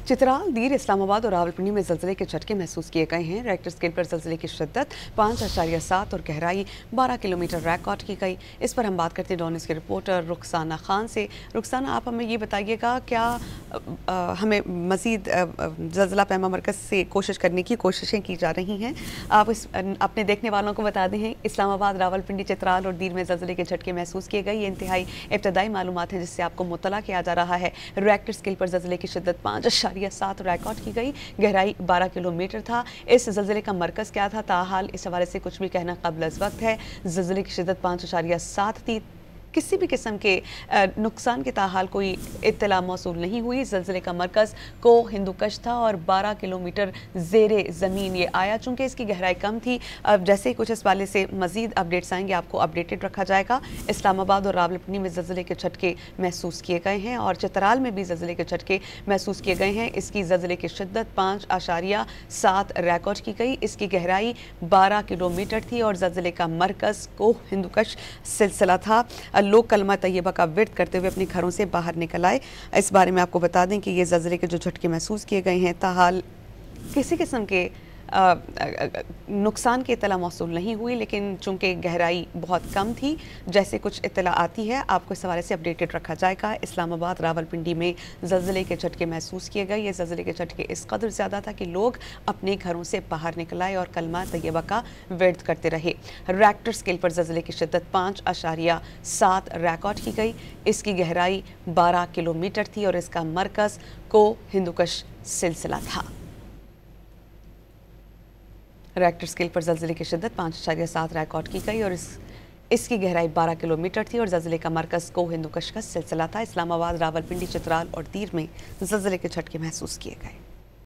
चित्राल, दीर, इस्लामाबाद और रावलपिंडी में ज़लज़ले के झटके महसूस किए गए हैं। रेक्टर स्केल पर ज़लज़ले की शिद्दत 5.7 और गहराई 12 किलोमीटर रिकॉर्ड की गई। इस पर हम बात करते हैं डॉनिस के रिपोर्टर रुखसाना खान से। रुखसाना, आप हमें ये बताइएगा, क्या हमें मज़ीद ज़लज़ला पैमा मरकज़ से कोशिश करने की कोशिशें की जा रही हैं? आप अपने देखने वालों को बता दें, इस्लामाबाद, रावलपिंडी, चित्राल और दीर में ज़लज़ले के झटके महसूस किए गए। ये इंतहाई इब्तदाई मालूमात हैं जिससे आपको मुतला किया जा रहा है। रेक्टर स्केल पर ज़लज़ले की शिद्दत 5.7 रिकॉर्ड की गई। गहराई 12 किलोमीटर था। इस ज़लज़ले का मरकज़ क्या था, ताहाल इस हवाले से कुछ भी कहना क़ब्ल अज़ वक्त है। ज़लज़ले की शिद्दत 5.7 थी। किसी भी किस्म के नुकसान के ताहाल कोई इत्तला मौसूल नहीं हुई। ज़लज़ले का मरकज़ को हिंदुकश था और 12 किलोमीटर ज़ेरे ज़मीन ये आया। चूँकि इसकी गहराई कम थी, अब जैसे ही कुछ इस वाले से मज़ीद अपडेट्स आएंगे आपको अपडेटेड रखा जाएगा। इस्लामाबाद और रावलपिंडी में ज़लज़ले के झटके महसूस किए गए हैं और चित्राल में भी ज़लज़ले के झटके महसूस किए गए हैं। इसकी ज़लज़ले की शिद्दत 5.7 रिकॉर्ड की गई। इसकी गहराई 12 किलोमीटर थी और ज़लज़ले का मरकज़ को हिंदुकश सिलसिला था। लोग कलमा तैयबा का विर्द करते हुए अपने घरों से बाहर निकल आए। इस बारे में आपको बता दें कि ये ज़लज़ले के जो झटके महसूस किए गए हैं, ताहाल किसी किस्म के नुकसान की इत्तला मौसूल नहीं हुई, लेकिन चूँकि गहराई बहुत कम थी, जैसे कुछ इत्तला आती है आपको इस हवाले से अपडेटेड रखा जाएगा। इस्लामाबाद, रावलपिंडी में ज़लज़ले के झटके महसूस किए गए। ये ज़लज़ले के झटके इस कदर ज़्यादा था कि लोग अपने घरों से बाहर निकल आए और कलमा तैयबा का विर्द करते रहे। रेक्टर स्केल पर ज़लज़ले की शिद्दत 5.7 रिकॉर्ड की गई। इसकी गहराई 12 किलोमीटर थी और इसका मरकज़ को हिंदुकश सिलसिला था। रेक्टर स्केल पर ज़लज़ले की शिद्दत 5.7 रिकॉर्ड की गई और इसकी गहराई 12 किलोमीटर थी और ज़लज़ले का मरकज़ को हिंदुकश का सिलसिला था। इस्लामाबाद, रावलपिंडी, चित्राल और दीर में ज़लज़ले के झटके महसूस किए गए।